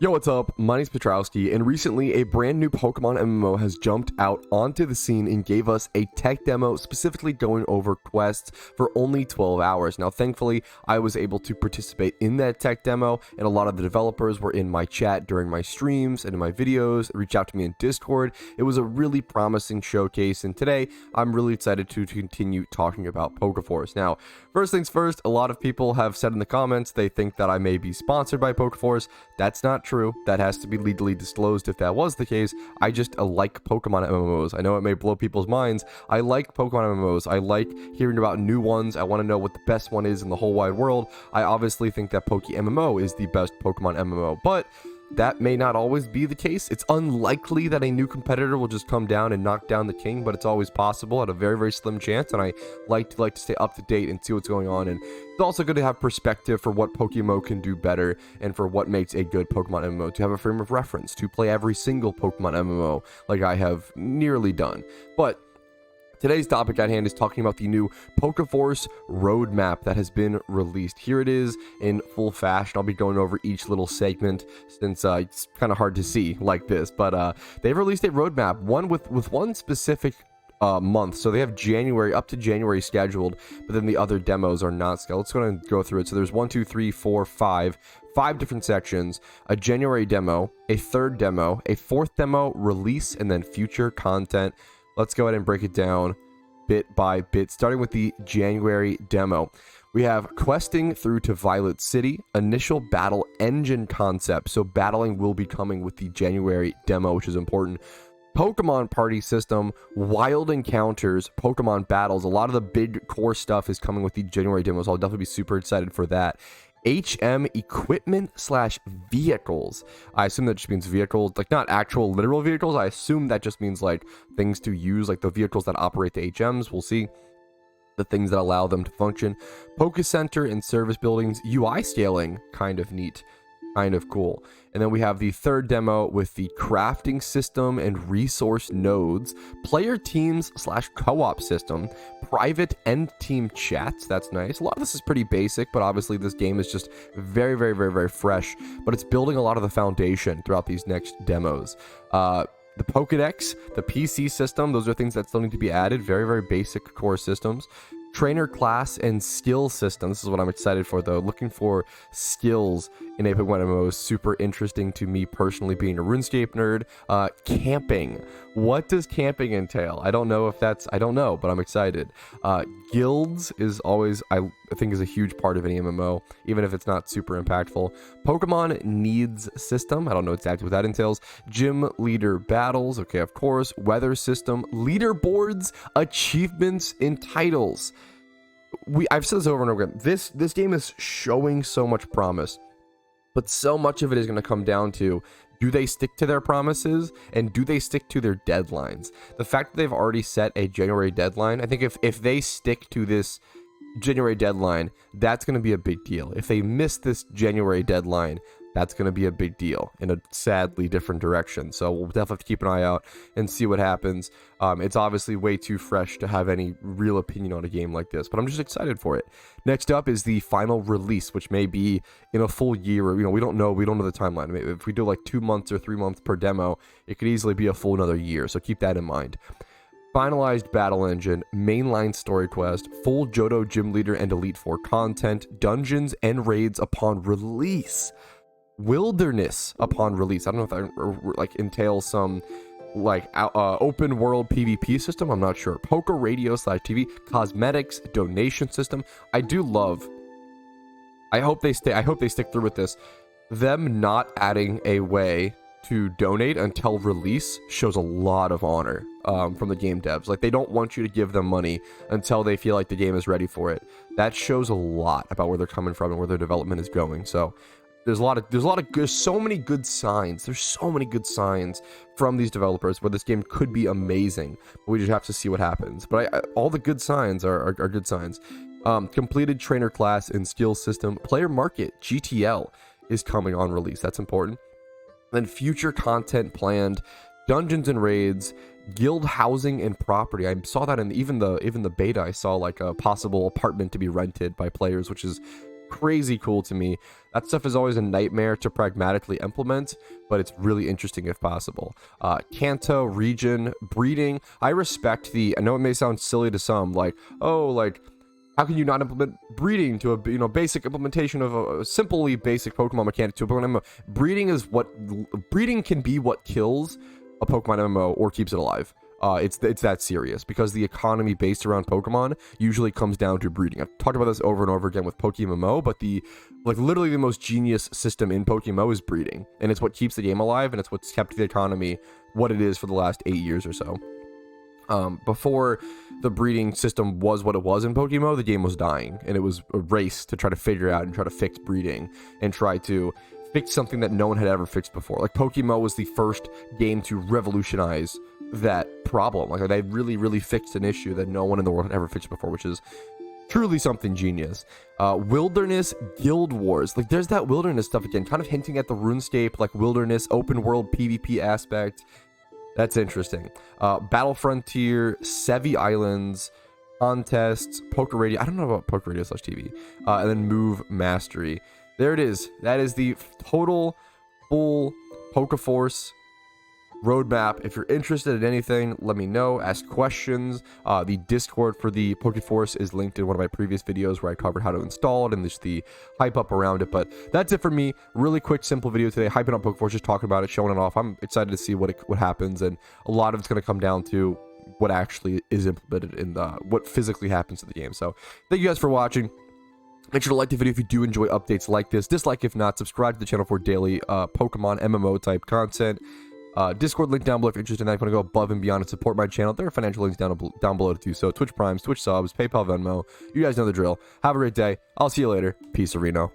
Yo, what's up? My name's Patrouski, and recently a brand new Pokemon MMO has jumped out onto the scene and gave us a tech demo specifically going over quests for only 12 hours. Now, thankfully, I was able to participate in that tech demo, and a lot of the developers were in my chat during my streams and in my videos, reached out to me in Discord. It was a really promising showcase, and today I'm really excited to continue talking about Pokeforce. Now, first things first, a lot of people have said in the comments they think that I may be sponsored by Pokeforce. That's not true. That has to be legally disclosed if that was the case. I just like Pokemon MMOs. I know it may blow people's minds. I like Pokemon MMOs. I like hearing about new ones. I want to know what the best one is in the whole wide world. I obviously think that PokeMMO is the best Pokemon MMO, but that may not always be the case. It's unlikely that a new competitor will just come down and knock down the king, but it's always possible at a very, very slim chance, and I like to stay up to date and see what's going on. And it's also good to have perspective for what PokeMMO can do better and for what makes a good Pokemon MMO, to have a frame of reference, to play every single Pokemon MMO like I have nearly done. But today's topic at hand is talking about the new Pokeforce roadmap that has been released. Here it is in full fashion. I'll be going over each little segment since it's kind of hard to see like this, but they've released a roadmap, one with one specific month. So they have January, up to January scheduled, but then the other demos are not scheduled. Let's go ahead and go through it. So there's 1, 2, 3, 4, 5 different sections: a January demo, a third demo, a fourth demo, release, and then future content. Let's go ahead and break it down bit by bit, starting with the January demo. We have questing through to Violet City, initial battle engine concept. So battling will be coming with the January demo, which is important. Pokemon party system, wild encounters, Pokemon battles. A lot of the big core stuff is coming with the January demo, so I'll definitely be super excited for that. HM equipment / vehicles. I assume that just means vehicles, like not actual literal vehicles. I assume that just means like things to use, like the vehicles that operate the HMs. We'll see. The things that allow them to function. Poke Center and service buildings, UI scaling, kind of neat, kind of cool. And then we have the third demo with the crafting system and resource nodes, player teams / co-op system, private end team chats. That's nice. A lot of this is pretty basic, but obviously this game is just very, very, very, very fresh, but it's building a lot of the foundation throughout these next demos. The Pokedex, the PC system, those are things that still need to be added. Very, very basic core systems. Trainer class and skill system. This is what I'm excited for, though. Looking for skills in a Pokemon MMO is super interesting to me personally, being a RuneScape nerd. Camping. What does camping entail? I don't know if that's... I don't know, but I'm excited. Guilds is always, I think, is a huge part of any MMO, even if it's not super impactful. Pokemon needs system. I don't know exactly what that entails. Gym leader battles. Okay, of course. Weather system. Leaderboards, achievements, and titles. I've said this over and over again. This game is showing so much promise, but so much of it is going to come down to, do they stick to their promises, and do they stick to their deadlines? The fact that they've already set a January deadline, I think if they stick to this January deadline, that's going to be a big deal. If they miss this January deadline, that's going to be a big deal in a sadly different direction. So we'll definitely have to keep an eye out and see what happens. It's obviously way too fresh to have any real opinion on a game like this, but I'm just excited for it. Next up is the final release, which may be in a full year. Or, we don't know. We don't know the timeline. Maybe if we do like 2 months or 3 months per demo, it could easily be a full another year. So keep that in mind. Finalized battle engine, mainline story quest, full Johto gym leader and Elite Four content, dungeons and raids upon release. Wilderness upon release. I don't know if that like entails some like open world PvP system. I'm not sure. Poker radio / TV, cosmetics, donation system. I do love. I hope they stick through with this. Them not adding a way to donate until release shows a lot of honor from the game devs. Like, they don't want you to give them money until they feel like the game is ready for it. That shows a lot about where they're coming from and where their development is going. So there's so many good signs. There's so many good signs from these developers where this game could be amazing. But we just have to see what happens. But all the good signs are good signs. Completed trainer class and skill system. Player market, GTL, is coming on release. That's important. Then future content planned. Dungeons and raids. Guild housing and property. I saw that in even the beta. I saw like a possible apartment to be rented by players, which is crazy cool to me. That stuff is always a nightmare to pragmatically implement, but it's really interesting if possible. Kanto, region, breeding. I respect I know it may sound silly to some, like, oh, like, how can you not implement breeding to a basic implementation of a simply basic Pokemon mechanic to a Pokemon MMO? Breeding can be what kills a Pokemon MMO or keeps it alive. It's that serious, because the economy based around Pokemon usually comes down to breeding. I've talked about this over and over again with PokeMMO, but literally the most genius system in PokeMMO is breeding, and it's what keeps the game alive, and it's what's kept the economy what it is for the last 8 years or so. Before the breeding system was what it was in PokeMMO, the game was dying, and it was a race to try to figure out and try to fix breeding and try to fix something that no one had ever fixed before. Like, PokeMMO was the first game to revolutionize that problem. Like, they really fixed an issue that no one in the world had ever fixed before, which is truly something genius. Wilderness Guild Wars. Like, there's that wilderness stuff again, kind of hinting at the RuneScape, like, wilderness open world PvP aspect. That's interesting. Battle Frontier, Sevi Islands, contests, Poke Radio. I don't know about Poke Radio /TV. And then Move Mastery. There it is. That is the total full Pokeforce roadmap. If you're interested in anything, let me know. Ask questions. The Discord for the Pokeforce is linked in one of my previous videos where I covered how to install it and just the hype up around it. But that's it for me. Really quick, simple video today, hyping up Pokeforce, just talking about it, showing it off. I'm excited to see what happens, and a lot of it's going to come down to what actually is implemented in what physically happens to the game. So thank you guys for watching. Make sure to like the video if you do enjoy updates like this. Dislike if not. Subscribe to the channel for daily Pokemon MMO type content. Discord link down below if you're interested in that. If you want to go above and beyond and support my channel, there are financial links down below to do so. Twitch Primes, Twitch subs, PayPal, Venmo. You guys know the drill. Have a great day. I'll see you later. Peace, Reno.